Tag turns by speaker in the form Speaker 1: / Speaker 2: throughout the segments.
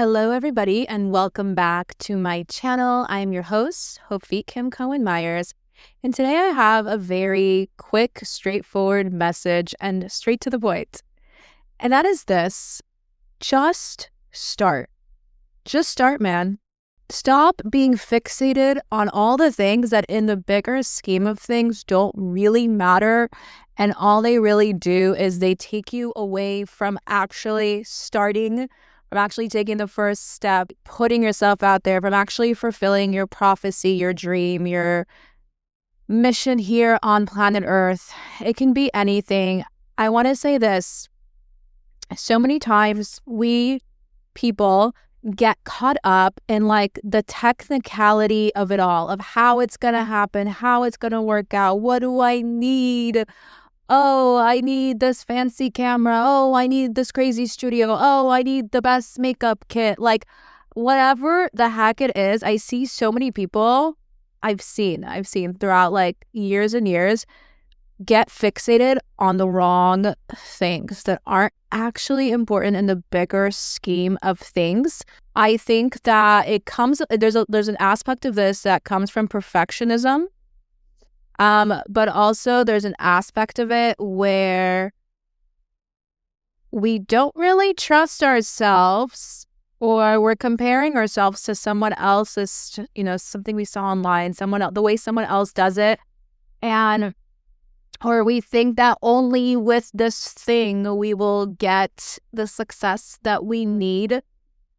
Speaker 1: Hello, everybody, and welcome back to my channel. I'm your host, Hofi Kim Cohen-Myers, and today I have a very quick, straightforward message and straight to the point. And that is this: just start. Just start, man. Stop being fixated on all the things that in the bigger scheme of things don't really matter, and all they really do is they take you away from actually starting, from actually taking the first step, putting yourself out there, from actually fulfilling your prophecy, your dream, your mission here on planet Earth. It can be anything. I want to say this. So many times we people get caught up in like the technicality of it all, of how it's going to happen, how it's going to work out. What do I need? Oh, I need this fancy camera. Oh, I need this crazy studio. Oh, I need the best makeup kit. Like, whatever the heck it is, I see so many people I've seen throughout like years and years get fixated on the wrong things that aren't actually important in the bigger scheme of things. I think that it comes, there's an aspect of this that comes from perfectionism. But also there's an aspect of it where we don't really trust ourselves, or we're comparing ourselves to someone else's, something we saw online, the way someone else does it. Or we think that only with this thing we will get the success that we need.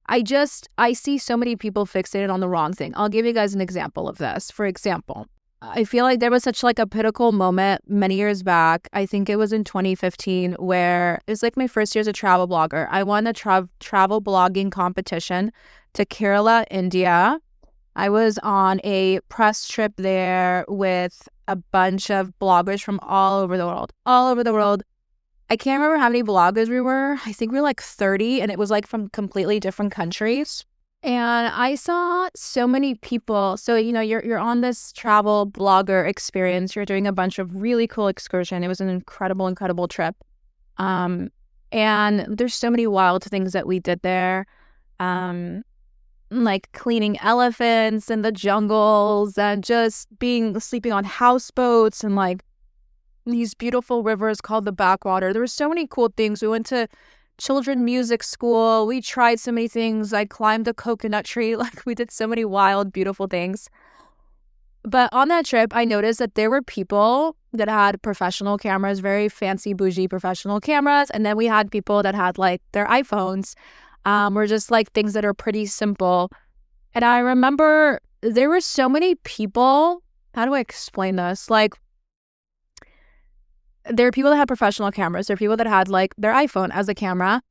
Speaker 1: I see so many people fixated on the wrong thing. I'll give you guys an example of this. For example, I feel like there was such like a pinnacle moment many years back. I think it was in 2015, where it was like my first year as a travel blogger. I won a travel blogging competition to Kerala, India. I was on a press trip there with a bunch of bloggers from all over the world. I can't remember how many bloggers we were. I think we were like 30, and it was like from completely different countries. And I saw so many people. So, you're on this travel blogger experience. You're doing a bunch of really cool excursion. It was an incredible trip. And there's so many wild things that we did there. Like cleaning elephants in the jungles, and just sleeping on houseboats, and like these beautiful rivers called the backwater. There were so many cool things. We went to children music school. We tried so many things. I climbed a coconut tree. Like, we did so many wild, beautiful things. But on that trip, I noticed that there were people that had professional cameras, very fancy, bougie professional cameras. And then we had people that had like their iPhones, or just like things that are pretty simple. And I remember there were so many people. How do I explain this? Like, there are people that had professional cameras. There are people that had like their iPhone as a camera.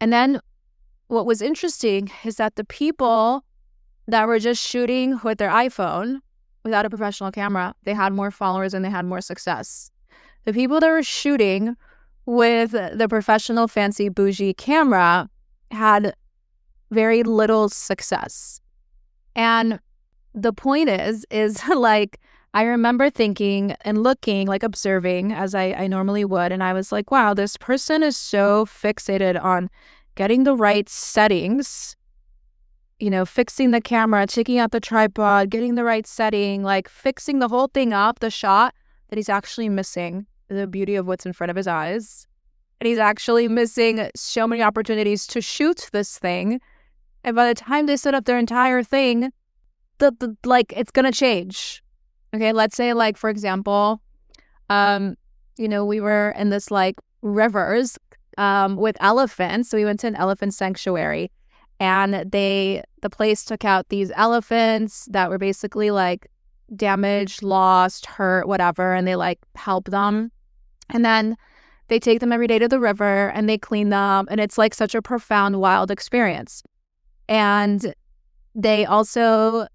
Speaker 1: And then what was interesting is that the people that were just shooting with their iPhone without a professional camera, they had more followers and they had more success. The people that were shooting with the professional fancy bougie camera had very little success. And the point is like, I remember thinking and looking, like observing as I normally would. And I was like, wow, this person is so fixated on getting the right settings, fixing the camera, taking out the tripod, getting the right setting, like fixing the whole thing up, the shot, that he's actually missing the beauty of what's in front of his eyes. And he's actually missing so many opportunities to shoot this thing. And by the time they set up their entire thing, it's going to change. Okay, let's say, like, for example, we were in this like rivers with elephants. So we went to an elephant sanctuary, and the place took out these elephants that were basically like damaged, lost, hurt, whatever, and they like help them. And then they take them every day to the river and they clean them, and it's like such a profound, wild experience. And they also,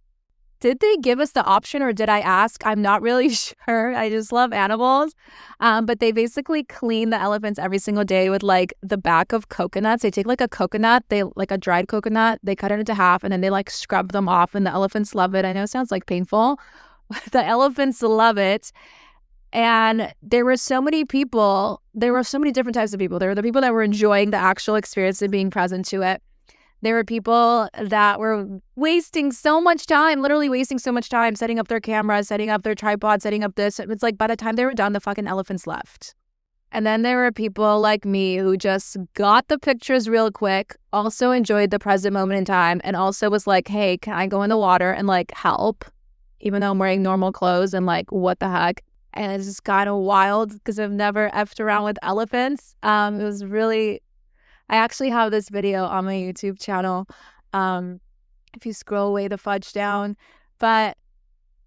Speaker 1: did they give us the option, or did I ask? I'm not really sure. I just love animals. But they basically clean the elephants every single day with like the back of coconuts. They take like a coconut, a dried coconut, they cut it into half, and then they like scrub them off, and the elephants love it. I know it sounds like painful. The elephants love it. And there were so many people, there were so many different types of people. There were the people that were enjoying the actual experience and being present to it. There were people that were wasting so much time, literally wasting so much time setting up their cameras, setting up their tripod, setting up this. It's like by the time they were done, the fucking elephants left. And then there were people like me who just got the pictures real quick, also enjoyed the present moment in time, and also was like, hey, can I go in the water and like help? Even though I'm wearing normal clothes and like, what the heck? And it's just kind of wild because I've never effed around with elephants. It was really, I actually have this video on my YouTube channel. If you scroll way the fudge down. But,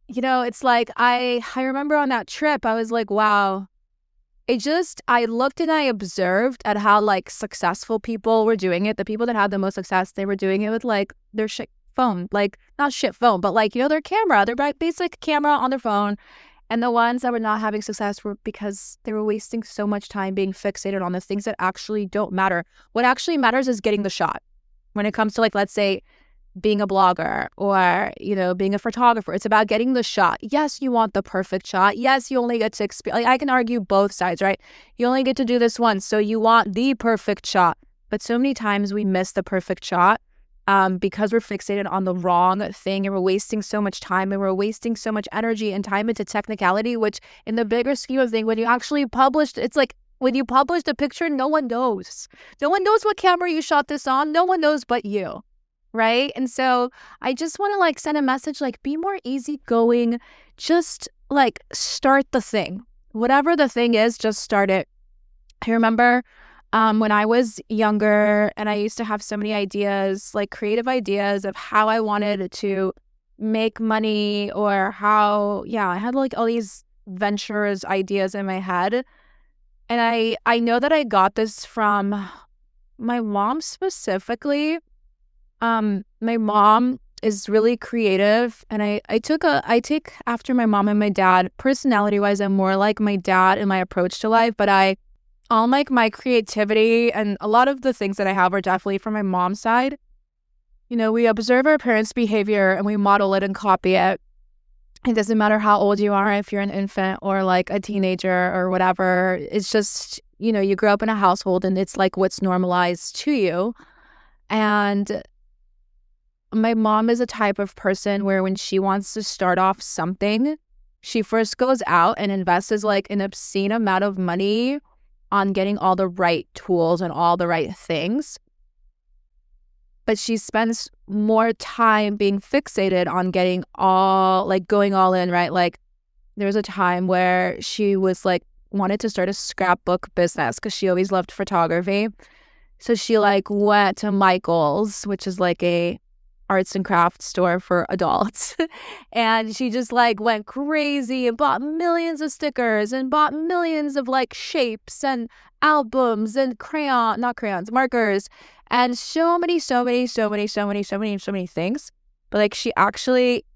Speaker 1: you know, it's like, I remember on that trip, I was like, wow. I looked and I observed at how like successful people were doing it. The people that had the most success, they were doing it with like their shit phone, like not shit phone, but like, you know, their camera, their basic camera on their phone. And the ones that were not having success were because they were wasting so much time being fixated on the things that actually don't matter. What actually matters is getting the shot. When it comes to like, let's say, being a blogger or, you know, being a photographer, it's about getting the shot. Yes, you want the perfect shot. Yes, you only get to experience. Like, I can argue both sides, right? You only get to do this once, so you want the perfect shot. But so many times we miss the perfect shot because we're fixated on the wrong thing, and we're wasting so much time, and we're wasting so much energy and time into technicality, which in the bigger scheme of things, when you actually published, it's like when you publish the picture, no one knows. No one knows what camera you shot this on. No one knows but you. Right? And so I just want to like send a message, like, be more easygoing. Just like start the thing. Whatever the thing is, just start it. I remember when I was younger and I used to have so many ideas, like creative ideas of how I wanted to make money or how, I had like all these ventures, ideas in my head. And I know that I got this from my mom specifically. My mom is really creative, and I take after my mom and my dad. Personality wise, I'm more like my dad in my approach to life, but all like my creativity and a lot of the things that I have are definitely from my mom's side. You know, we observe our parents' behavior and we model it and copy it. It doesn't matter how old you are, if you're an infant or like a teenager or whatever. It's just, you know, you grow up in a household and it's like what's normalized to you. And my mom is a type of person where when she wants to start off something, she first goes out and invests like an obscene amount of money on getting all the right tools and all the right things. But she spends more time being fixated on getting all, like going all in, right? Like there was a time where she was like, wanted to start a scrapbook business because she always loved photography. So she like went to Michael's, which is like a arts and crafts store for adults. And she just like went crazy and bought millions of stickers and bought millions of like shapes and albums and markers and so many things. But like she actually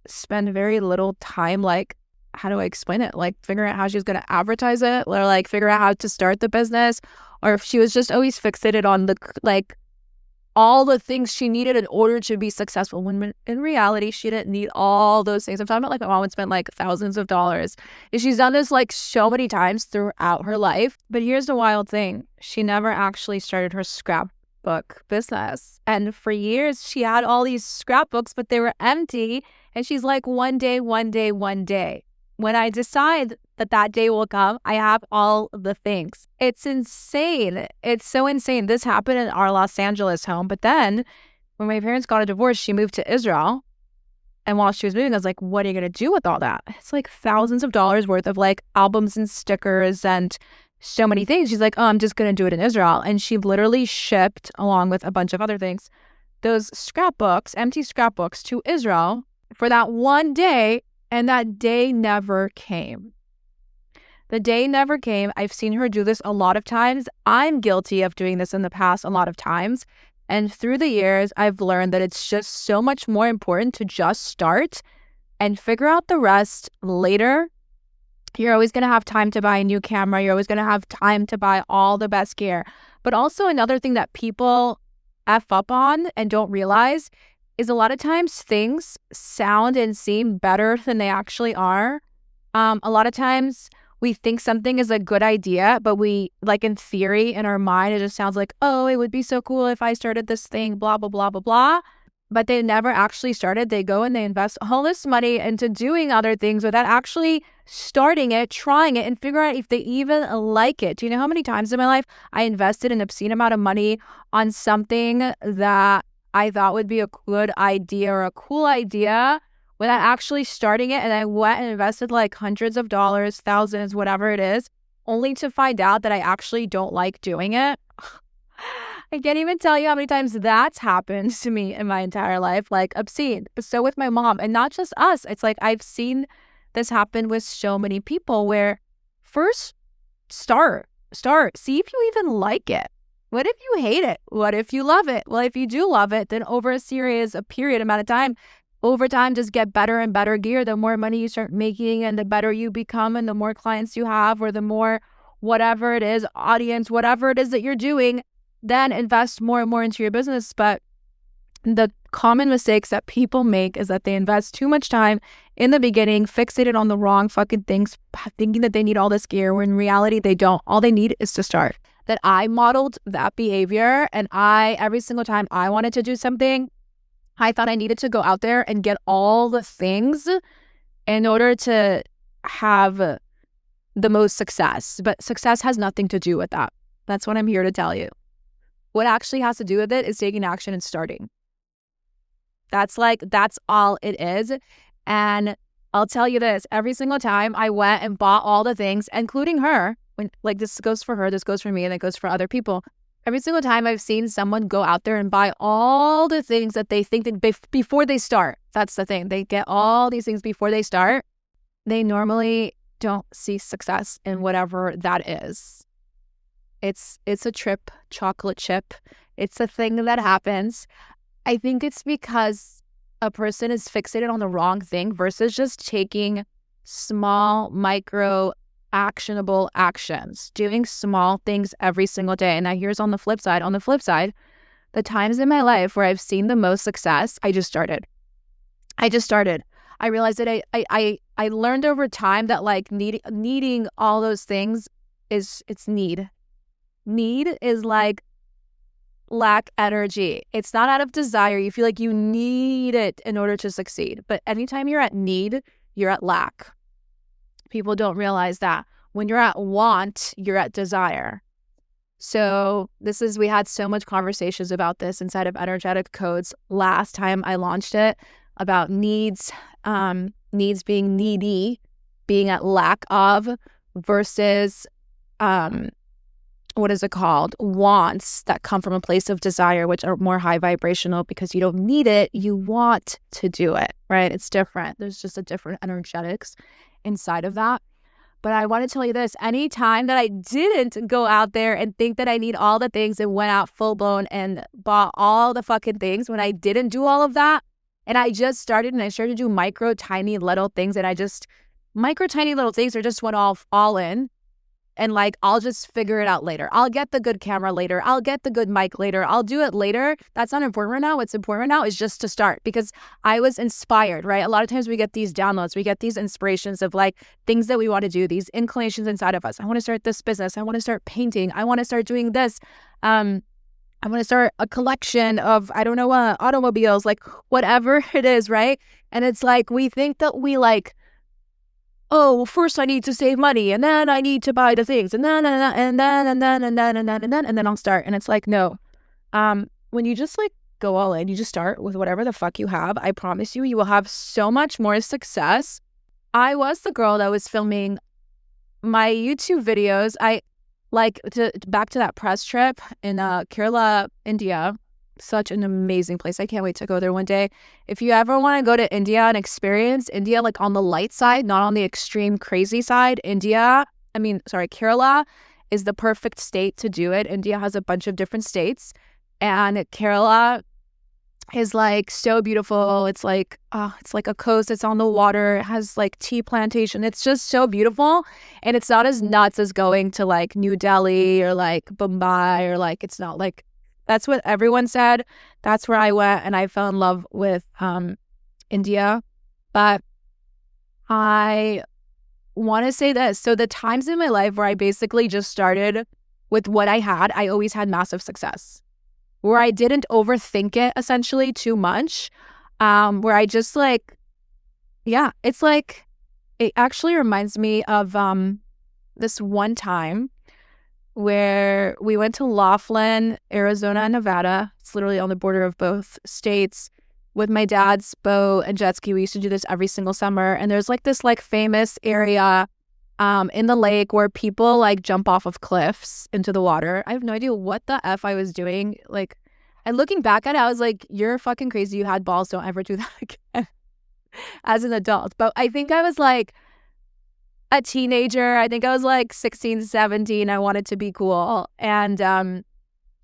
Speaker 1: spent very little time, like, how do I explain it? Like figuring out how she was going to advertise it or like figure out how to start the business, or if she was just always fixated on the like all the things she needed in order to be successful, when in reality, she didn't need all those things. I'm talking about like my mom would spend like thousands of dollars. And she's done this like so many times throughout her life. But here's the wild thing. She never actually started her scrapbook business. And for years, she had all these scrapbooks, but they were empty. And she's like, one day, when I decide that day will come, I have all the things. It's insane. It's so insane. This happened in our Los Angeles home. But then when my parents got a divorce, she moved to Israel. And while she was moving, I was like, what are you going to do with all that? It's like thousands of dollars worth of like albums and stickers and so many things. She's like, oh, I'm just going to do it in Israel. And she literally shipped, along with a bunch of other things, those scrapbooks, empty scrapbooks, to Israel for that one day. And that day never came. The day never came. I've seen her do this a lot of times. I'm guilty of doing this in the past a lot of times. And through the years, I've learned that it's just so much more important to just start and figure out the rest later. You're always going to have time to buy a new camera. You're always going to have time to buy all the best gear. But also another thing that people F up on and don't realize is a lot of times things sound and seem better than they actually are. A lot of times we think something is a good idea, but we, like, in theory, in our mind, it just sounds like, oh, it would be so cool if I started this thing, blah, blah, blah, blah, blah. But they never actually started. They go and they invest all this money into doing other things without actually starting it, trying it, and figure out if they even like it. Do you know how many times in my life I invested an obscene amount of money on something that I thought would be a good idea or a cool idea without actually starting it? And I went and invested like hundreds of dollars, thousands, whatever it is, only to find out that I actually don't like doing it. I can't even tell you how many times that's happened to me in my entire life, like obscene. But so with my mom, and not just us. It's like I've seen this happen with so many people where first start, see if you even like it. What if you hate it? What if you love it? Well, if you do love it, then over a period amount of time, over time, just get better and better gear. The more money you start making and the better you become and the more clients you have or the more whatever it is, audience, whatever it is that you're doing, then invest more and more into your business. But the common mistakes that people make is that they invest too much time in the beginning, fixated on the wrong fucking things, thinking that they need all this gear, when in reality they don't. All they need is to start. That I modeled that behavior, and every single time I wanted to do something, I thought I needed to go out there and get all the things in order to have the most success. But success has nothing to do with that. That's what I'm here to tell you. What actually has to do with it is taking action and starting. That's all it is. And I'll tell you this, every single time I went and bought all the things, including her, when, like, this goes for her, this goes for me, and it goes for other people. Every single time I've seen someone go out there and buy all the things that they think that before they start. That's the thing. They get all these things before they start. They normally don't see success in whatever that is. It's a trip, chocolate chip. It's a thing that happens. I think it's because a person is fixated on the wrong thing versus just taking small, micro, actionable actions, doing small things every single day. And now here's on the flip side. On the flip side, the times in my life where I've seen the most success, I just started. I realized that I learned over time that, like, needing all those things it's need. Need is like lack energy. It's not out of desire. You feel like you need it in order to succeed. But anytime you're at need, you're at lack. People don't realize that. When you're at want, you're at desire. So we had so much conversations about this inside of Energetic Codes last time I launched it, about needs being needy, being at lack of, versus what is it called? Wants that come from a place of desire, which are more high vibrational because you don't need it. You want to do it, right? It's different. There's just a different energetics inside of that. But I want to tell you this, any time that I didn't go out there and think that I need all the things and went out full blown and bought all the fucking things, when I didn't do all of that and I just started and I started to do micro, tiny little things, and micro, tiny little things are just went all in. And, like, I'll just figure it out later. I'll get the good camera later. I'll get the good mic later. I'll do it later. That's not important right now. What's important right now is just to start, because I was inspired, right? A lot of times we get these downloads. We get these inspirations of, like, things that we want to do, these inclinations inside of us. I want to start this business. I want to start painting. I want to start doing this. I want to start a collection of, I don't know, automobiles, like, whatever it is, right? And it's like we think that we, like, oh, well, first I need to save money, and then I need to buy the things, and then I'll start. And it's like, no. When you just, like, go all in, you just start with whatever the fuck you have. I promise you, you will have so much more success. I was the girl that was filming my YouTube videos. Back to that press trip in Kerala, India. Such an amazing place. I can't wait to go there one day. If you ever want to go to India and experience India, like, on the light side, not on the extreme crazy side, Kerala is the perfect state to do it. India has a bunch of different states, and Kerala is, like, so beautiful. It's like a coast. It's on the water. It has, like, tea plantation. It's just so beautiful, and it's not as nuts as going to, like, New Delhi or, like, Mumbai, or, like, it's not like. That's what everyone said. That's where I went, and I fell in love with India. But I want to say this. So the times in my life where I basically just started with what I had, I always had massive success. Where I didn't overthink it essentially too much. Where I just like, yeah, it's like, it actually reminds me of this one time where we went to Laughlin, Arizona and Nevada. It's literally on the border of both states with my dad's boat and jet ski. We used to do this every single summer. And there's like this like famous area in the lake where people like jump off of cliffs into the water. I have no idea what the F I was doing. Like, and looking back at it, I was like, you're fucking crazy. You had balls. Don't ever do that again as an adult. But I think I was like a teenager. I think I was like 16, 17. I wanted to be cool. And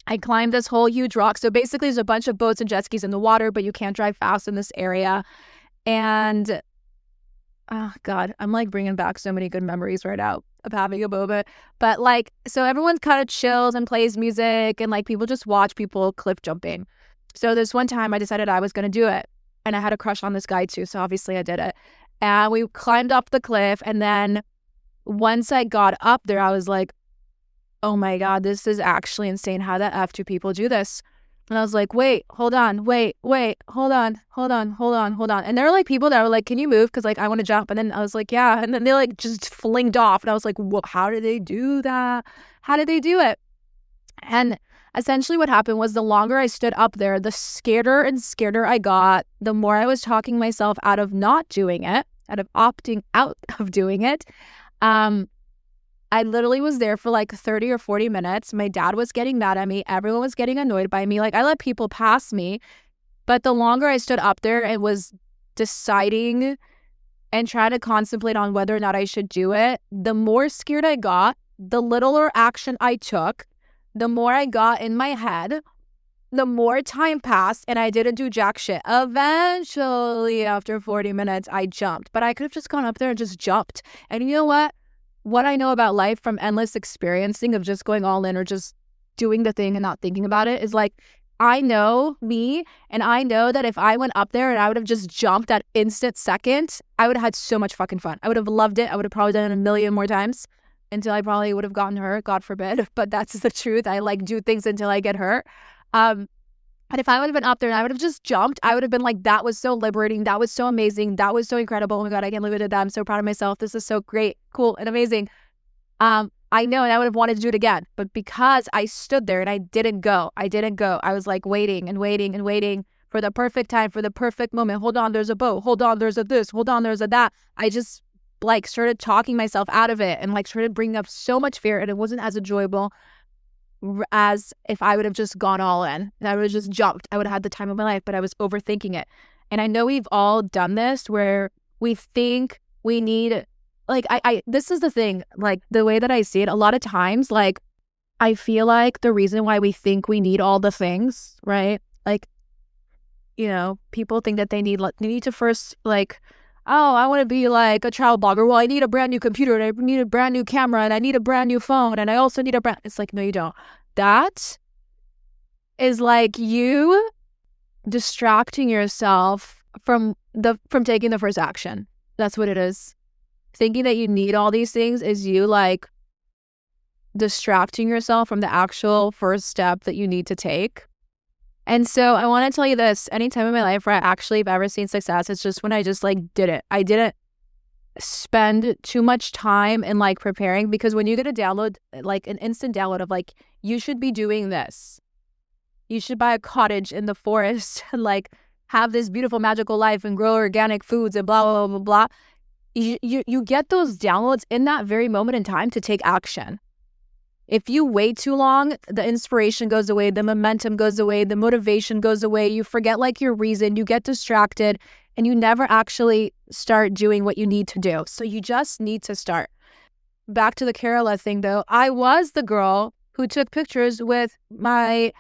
Speaker 1: I climbed this whole huge rock. So basically there's a bunch of boats and jet skis in the water, but you can't drive fast in this area. And oh God, I'm like bringing back so many good memories right now of having a moment. But like, so everyone kind of chills and plays music and like people just watch people cliff jumping. So this one time I decided I was going to do it. And I had a crush on this guy too. So obviously I did it. And we climbed up the cliff. And then once I got up there, I was like, oh my God, this is actually insane. How the F do people do this? And I was like, wait, hold on, hold on. And there were like people that were like, can you move? Because like, I want to jump. And then I was like, yeah. And then they like just flinged off. And I was like, how did they do that? How did they do it? And essentially what happened was the longer I stood up there, the scareder and scareder I got, the more I was talking myself out of not doing it, out of opting out of doing it. I literally was there for like 30 or 40 minutes. My dad was getting mad at me. Everyone was getting annoyed by me. Like I let people pass me. But the longer I stood up there and was deciding and trying to contemplate on whether or not I should do it, the more scared I got, the littler action I took, the more I got in my head, the more time passed and I didn't do jack shit. Eventually, after 40 minutes, I jumped. But I could have just gone up there and just jumped. And you know what? What I know about life from endless experiencing of just going all in or just doing the thing and not thinking about it is like, I know me and I know that if I went up there and I would have just jumped that instant second, I would have had so much fucking fun. I would have loved it. I would have probably done it a million more times until I probably would have gotten hurt, God forbid. But that's the truth. I like do things until I get hurt. But if I would have been up there and I would have just jumped, I would have been like, that was so liberating. That was so amazing. That was so incredible. Oh my God, I can't believe I did that. I'm so proud of myself. This is so great, cool, and amazing. I know, and I would have wanted to do it again. But because I stood there and I didn't go. I was like waiting for the perfect time, for the perfect moment. Hold on, there's a boat. Hold on, there's a this. Hold on, there's a that. I just like started talking myself out of it and like started bringing up so much fear, and it wasn't as enjoyable as if I would have just gone all in and I would have just jumped. I would have had the time of my life, but I was overthinking it. And I know we've all done this where we think we need, like, this is the thing, like the way that I see it, a lot of times, like, I feel like the reason why we think we need all the things, right? Like, you know, people think that they need to first like, oh, I want to be like a travel blogger. Well, I need a brand new computer and I need a brand new camera and I need a brand new phone and I also need it's like, no, you don't. That is like you distracting yourself from taking the first action. That's what it is. Thinking that you need all these things is you like distracting yourself from the actual first step that you need to take. And so I want to tell you this, any time in my life where I actually have ever seen success, it's just when I just like did it. I didn't spend too much time in like preparing, because when you get a download, like an instant download of like, you should be doing this. You should buy a cottage in the forest and like have this beautiful magical life and grow organic foods and blah, blah, blah, blah, blah. You get those downloads in that very moment in time to take action. If you wait too long, the inspiration goes away, the momentum goes away, the motivation goes away, you forget like your reason, you get distracted, and you never actually start doing what you need to do. So you just need to start. Back to the Kerala thing though, I was the girl who took pictures with my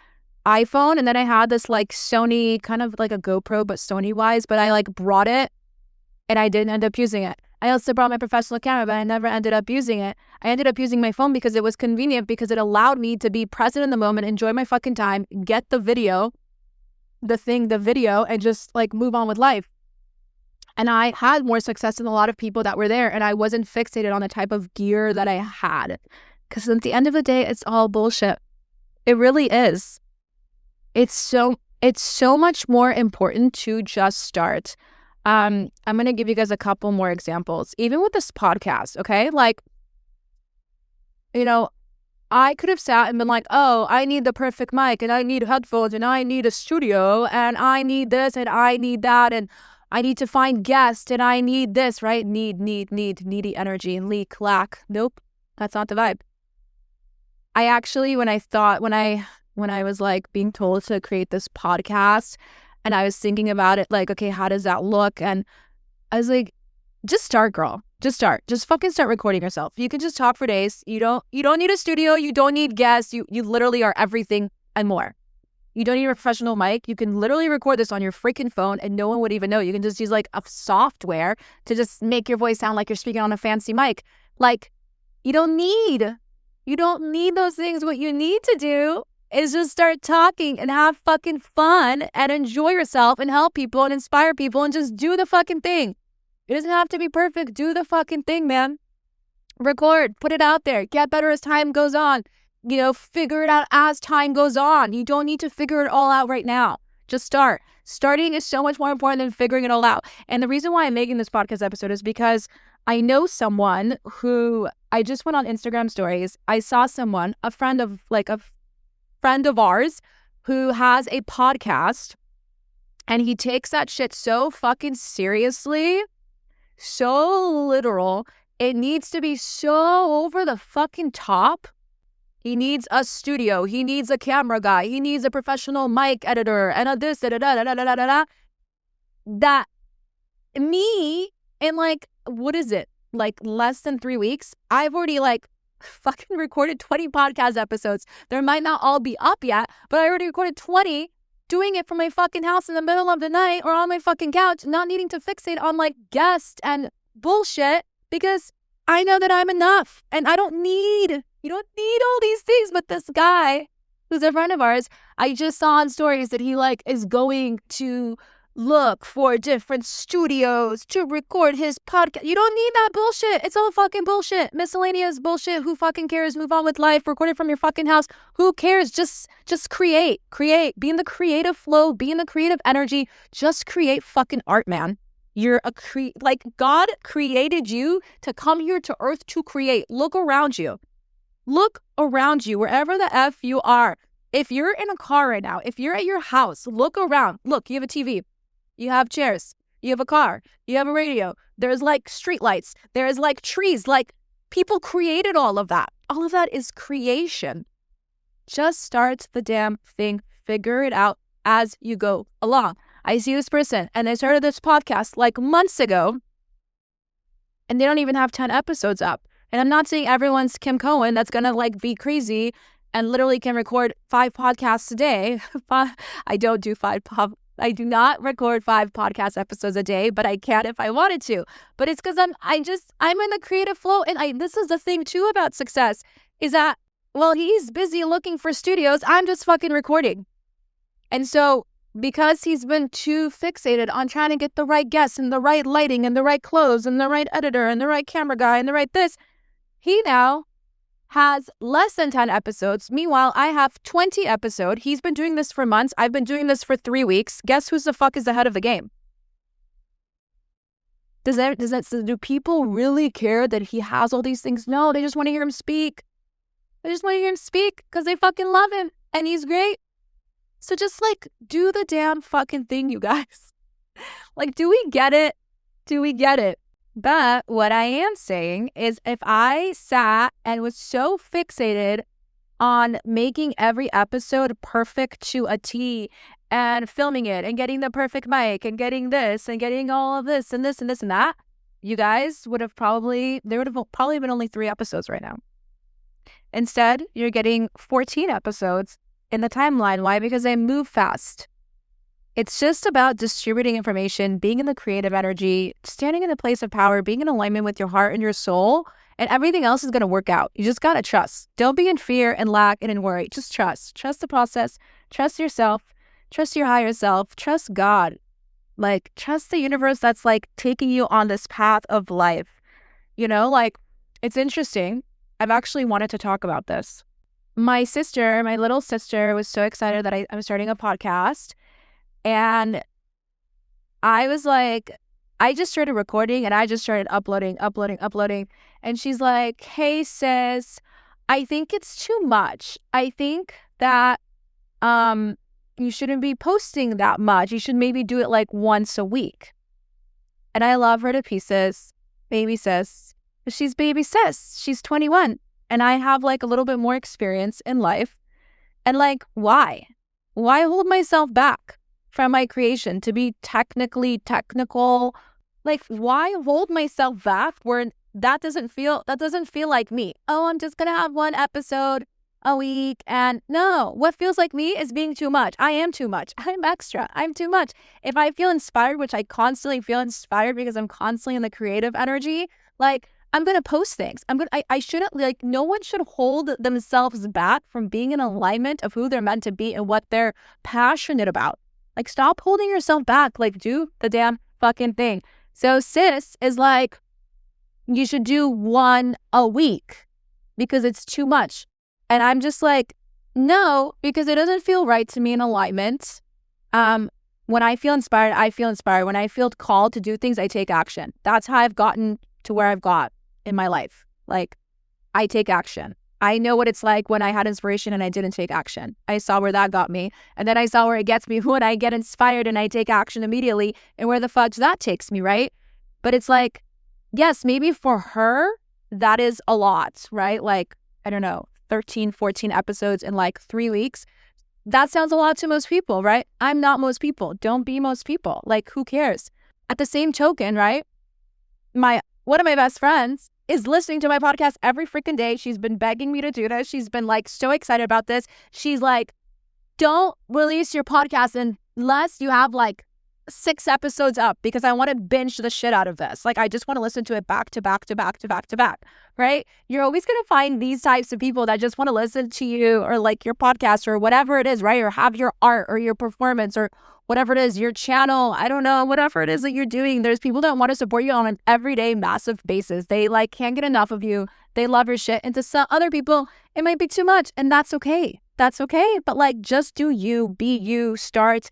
Speaker 1: iPhone, and then I had this like Sony, kind of like a GoPro, but Sony-wise, but I like brought it and I didn't end up using it. I also brought my professional camera, but I never ended up using it. I ended up using my phone because it was convenient, because it allowed me to be present in the moment, enjoy my fucking time, get the video, and just like move on with life. And I had more success than a lot of people that were there. And I wasn't fixated on the type of gear that I had. Because at the end of the day, it's all bullshit. It really is. It's so much more important to just start. I'm going to give you guys a couple more examples. Even with this podcast, okay? Like, I could have sat and been like, oh, I need the perfect mic and I need headphones and I need a studio and I need this and I need that and I need to find guests and I need this, right? Needy energy and lack. Nope, that's not the vibe. I actually, when I was like being told to create this podcast and I was thinking about it, like, okay, how does that look? And I was like, just start, girl. Just start. Just fucking start recording yourself. You can just talk for days. You don't need a studio. You don't need guests. You literally are everything and more. You don't need a professional mic. You can literally record this on your freaking phone and no one would even know. You can just use like a software to just make your voice sound like you're speaking on a fancy mic. Like, you don't need those things. What you need to do is just start talking and have fucking fun and enjoy yourself and help people and inspire people and just do the fucking thing. It doesn't have to be perfect. Do the fucking thing, man. Record, put it out there, get better as time goes on. Figure it out as time goes on. You don't need to figure it all out right now. Just start. Starting is so much more important than figuring it all out. And the reason why I'm making this podcast episode is because I know someone who, I just went on Instagram stories. I saw someone, a friend of ours who has a podcast and he takes that shit so fucking seriously, so literal. It needs to be so over the fucking top. He needs a studio. He needs a camera guy. He needs a professional mic editor and a this, that me in like, what is it? Like less than 3 weeks, I've already like fucking recorded 20 podcast episodes. There might not all be up yet, but I already recorded 20, doing it from my fucking house in the middle of the night or on my fucking couch, not needing to fixate on like guests and bullshit because I know that I'm enough and you don't need all these things. But this guy who's a friend of ours, I just saw on stories that he like is going to look for different studios to record his podcast. You don't need that bullshit. It's all fucking bullshit. Miscellaneous bullshit. Who fucking cares? Move on with life. Record it from your fucking house. Who cares? Just create. Be in the creative flow. Be in the creative energy. Just create fucking art, man. You're God created you to come here to earth to create. Look around you. Look around you, wherever the F you are. If you're in a car right now, if you're at your house, look around. Look, you have a TV. You have chairs, you have a car, you have a radio, there's like street lights, there's like trees, like people created all of that. All of that is creation. Just start the damn thing, figure it out as you go along. I see this person and they started this podcast like months ago and they don't even have 10 episodes up. And I'm not saying everyone's Kim Cohen that's gonna like be crazy and literally can record 5 podcasts a day. I do not record 5 podcast episodes a day, but I can if I wanted to. But it's because I'm in the creative flow. And this is the thing too about success is that, well, he's busy looking for studios. I'm just fucking recording. And so because he's been too fixated on trying to get the right guests and the right lighting and the right clothes and the right editor and the right camera guy and the right this, he now has less than 10 episodes. Meanwhile, I have 20 episodes. He's been doing this for months. I've been doing this for 3 weeks. Guess who's the fuck is ahead of the game? Do people really care that he has all these things? No, they just want to hear him speak. They just want to hear him speak because they fucking love him and he's great. So just like do the damn fucking thing, you guys. Like, do we get it? Do we get it? But what I am saying is if I sat and was so fixated on making every episode perfect to a T and filming it and getting the perfect mic and getting this and getting all of this and this and this and that, you guys there would have probably been only 3 episodes right now. Instead, you're getting 14 episodes in the timeline. Why? Because I move fast. It's just about distributing information, being in the creative energy, standing in the place of power, being in alignment with your heart and your soul, and everything else is going to work out. You just got to trust. Don't be in fear and lack and in worry. Just trust. Trust the process. Trust yourself. Trust your higher self. Trust God. Like, trust the universe that's like taking you on this path of life. You know, like, it's interesting. I've actually wanted to talk about this. My little sister, was so excited that I was starting a podcast. And I was like, I just started recording and I just started uploading. And she's like, hey, sis, I think it's too much. I think that you shouldn't be posting that much. You should maybe do it like once a week. And I love her to pieces, baby sis. But she's baby sis. She's 21. And I have like a little bit more experience in life. And like, why? Why hold myself back from my creation to be technically technical? Like, why hold myself back where that doesn't feel like me? Oh, I'm just going to have one episode a week. And no, what feels like me is being too much. I am too much. I'm extra. I'm too much. If I feel inspired, which I constantly feel inspired because I'm constantly in the creative energy, like, I'm going to post things. I shouldn't, like, no one should hold themselves back from being in alignment of who they're meant to be and what they're passionate about. Like, stop holding yourself back. Like, do the damn fucking thing. So sis is like, you should do one a week because it's too much. And I'm just like, no, because it doesn't feel right to me in alignment. When I feel inspired, I feel inspired. When I feel called to do things, I take action. That's how I've gotten to where I've got in my life. Like, I take action. I know what it's like when I had inspiration and I didn't take action. I saw where that got me. And then I saw where it gets me when I get inspired and I take action immediately and where the fudge that takes me, right? But it's like, yes, maybe for her, that is a lot, right? Like, I don't know, 13, 14 episodes in like 3 weeks. That sounds a lot to most people, right? I'm not most people. Don't be most people. Like, who cares? At the same token, right? One of my best friends is listening to my podcast every freaking day. She's been begging me to do this. She's been like so excited about this. She's like, don't release your podcast unless you have like 6 episodes up because I want to binge the shit out of this. Like, I just want to listen to it back to back, right? You're always going to find these types of people that just want to listen to you or like your podcast or whatever it is, right? Or have your art or your performance or whatever it is, your channel, I don't know, whatever it is that you're doing. There's people that want to support you on an everyday massive basis. They like can't get enough of you. They love your shit. And to some other people, it might be too much. And that's okay. That's okay. But like, just do you, be you, start.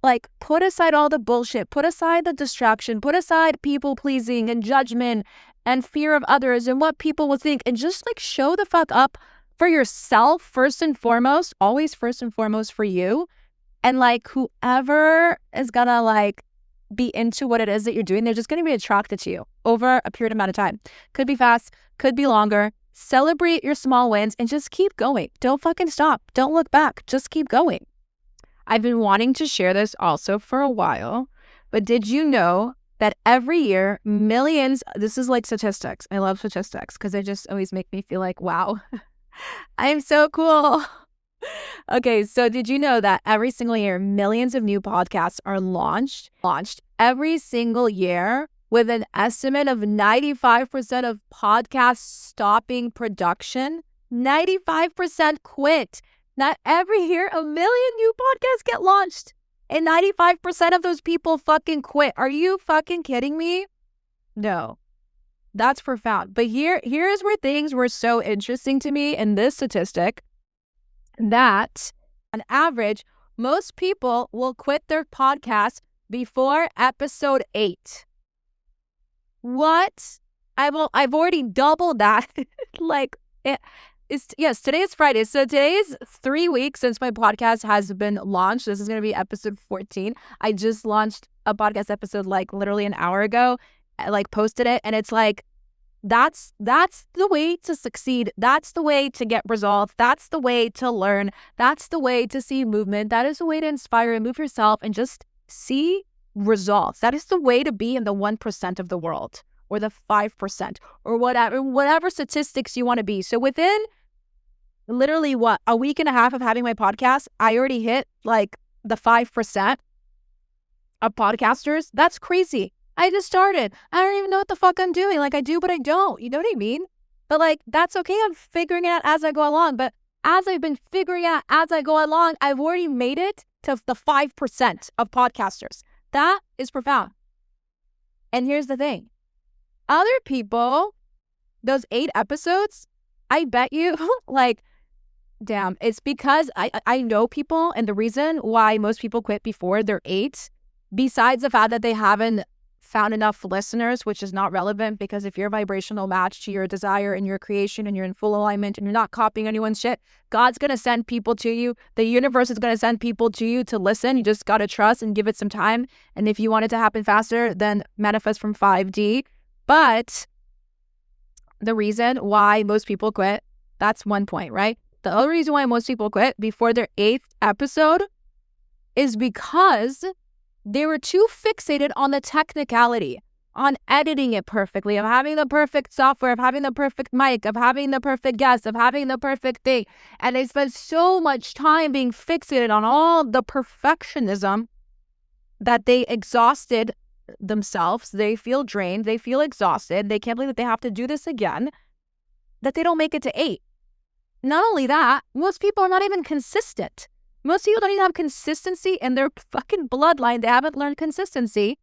Speaker 1: Like, put aside all the bullshit, put aside the distraction, put aside people pleasing and judgment and fear of others and what people will think, and just like show the fuck up for yourself first and foremost, always first and foremost for you. And like, whoever is gonna like be into what it is that you're doing, they're just gonna be attracted to you over a period amount of time. Could be fast, could be longer. Celebrate your small wins and just keep going. Don't fucking stop. Don't look back. Just keep going. I've been wanting to share this also for a while, but did you know that every year, millions, this is like statistics. I love statistics because they just always make me feel like, wow, I'm so cool. Okay, so did you know that every single year, millions of new podcasts are launched every single year with an estimate of 95% of podcasts stopping production? 95% quit. Not every year, a million new podcasts get launched and 95% of those people fucking quit. Are you fucking kidding me? No, that's profound. But here is where things were so interesting to me in this statistic that on average, most people will quit their podcast before episode 8. What? I've already doubled that. Like, yes, today is Friday. So today is 3 weeks since my podcast has been launched. This is going to be episode 14. I just launched a podcast episode like literally an hour ago. I like posted it, and it's like, that's the way to succeed. That's the way to get results. That's the way to learn. That's the way to see movement. That is the way to inspire and move yourself and just see results. That is the way to be in the 1% of the world or the 5% or whatever statistics you want to be. So within literally a week and a half of having my podcast, I already hit like the 5% of podcasters. That's crazy. I just started. I don't even know what the fuck I'm doing. Like, I do, but I don't. You know what I mean? But like, that's okay. I'm figuring it out as I go along. But as I've been figuring out as I go along, I've already made it to the 5% of podcasters. That is profound. And here's the thing. Other people, those 8 episodes, I bet you, like, damn, it's because I know people, and the reason why most people quit before they're 8, besides the fact that they haven't found enough listeners, which is not relevant, because if you're a vibrational match to your desire and your creation and you're in full alignment and you're not copying anyone's shit, God's going to send people to you. The universe is going to send people to you to listen. You just got to trust and give it some time. And if you want it to happen faster, then manifest from 5D. But the reason why most people quit, that's one point, right? The other reason why most people quit before their 8th episode is because they were too fixated on the technicality, on editing it perfectly, of having the perfect software, of having the perfect mic, of having the perfect guest, of having the perfect thing. And they spent so much time being fixated on all the perfectionism that they exhausted themselves. They feel drained. They feel exhausted. They can't believe that they have to do this again, that they don't make it to 8. Not only that, most people are not even consistent. Most people don't even have consistency in their fucking bloodline. They haven't learned consistency.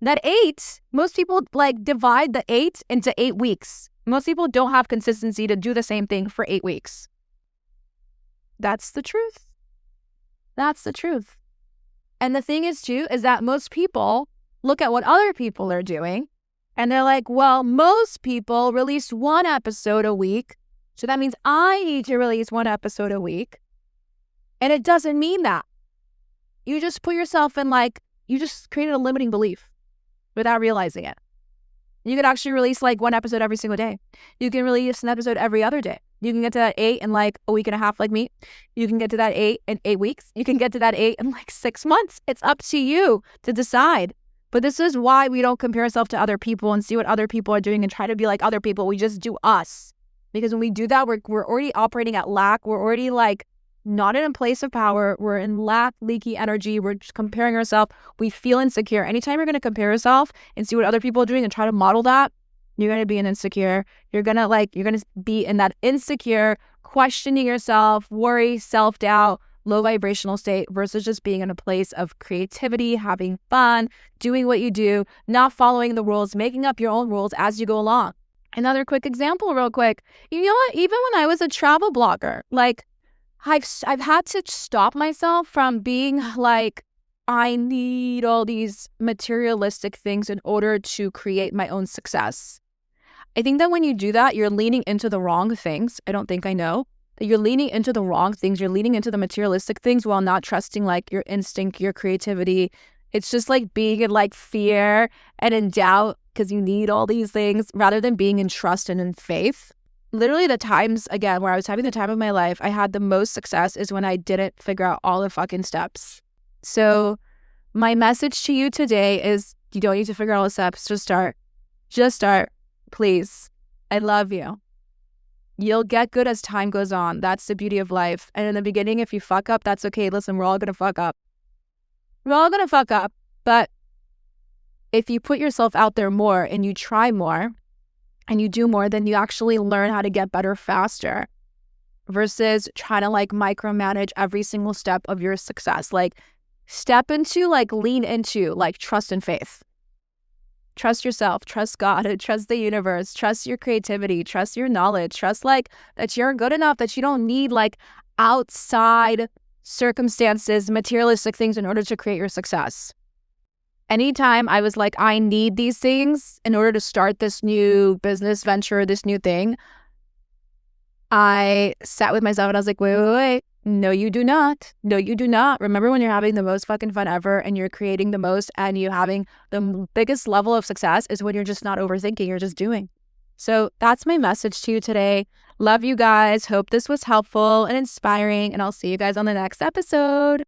Speaker 1: That 8, most people like divide the 8 into 8 weeks. Most people don't have consistency to do the same thing for 8 weeks. That's the truth. That's the truth. And the thing is too, is that most people look at what other people are doing and they're like, well, most people release 1 episode a week. So that means I need to release 1 episode a week. And it doesn't mean that. You just put yourself in you just created a limiting belief without realizing it. You could actually release 1 episode every single day. You can release an episode every other day. You can get to that 8 in a week and a half like me. You can get to that 8 in 8 weeks. You can get to that 8 in 6 months. It's up to you to decide. But this is why we don't compare ourselves to other people and see what other people are doing and try to be like other people. We just do us. Because when we do that, we're already operating at lack. We're already not in a place of power. We're in lack, leaky energy. We're just comparing ourselves. We feel insecure. Anytime you're going to compare yourself and see what other people are doing and try to model that, you're going to be an insecure. You're going to be in that insecure, questioning yourself, worry, self-doubt, low vibrational state versus just being in a place of creativity, having fun, doing what you do, not following the rules, making up your own rules as you go along. Another quick example real quick. You know what? Even when I was a travel blogger, I've had to stop myself from being I need all these materialistic things in order to create my own success. I think that when you do that, you're leaning into the wrong things. I don't think I know that you're leaning into the wrong things. You're leaning into the materialistic things while not trusting your instinct, your creativity. It's just being in fear and in doubt because you need all these things rather than being in trust and in faith. Literally the times, again, where I was having the time of my life, I had the most success is when I didn't figure out all the fucking steps. So my message to you today is you don't need to figure out all the steps. Just start. Just start. Please. I love you. You'll get good as time goes on. That's the beauty of life. And in the beginning, if you fuck up, that's okay. Listen, we're all going to fuck up. We're all going to fuck up. But if you put yourself out there more and you try more and you do more, then you actually learn how to get better faster versus trying to micromanage every single step of your success. Step into, lean into, trust and faith. Trust yourself, trust God, trust the universe, trust your creativity, trust your knowledge, trust that you're good enough, that you don't need outside circumstances, materialistic things in order to create your success. Anytime I was I need these things in order to start this new business venture, this new thing, I sat with myself and I was like, wait. No, you do not. No, you do not. Remember when you're having the most fucking fun ever and you're creating the most and you having the biggest level of success is when you're just not overthinking, you're just doing. So that's my message to you today. Love you guys. Hope this was helpful and inspiring, and I'll see you guys on the next episode.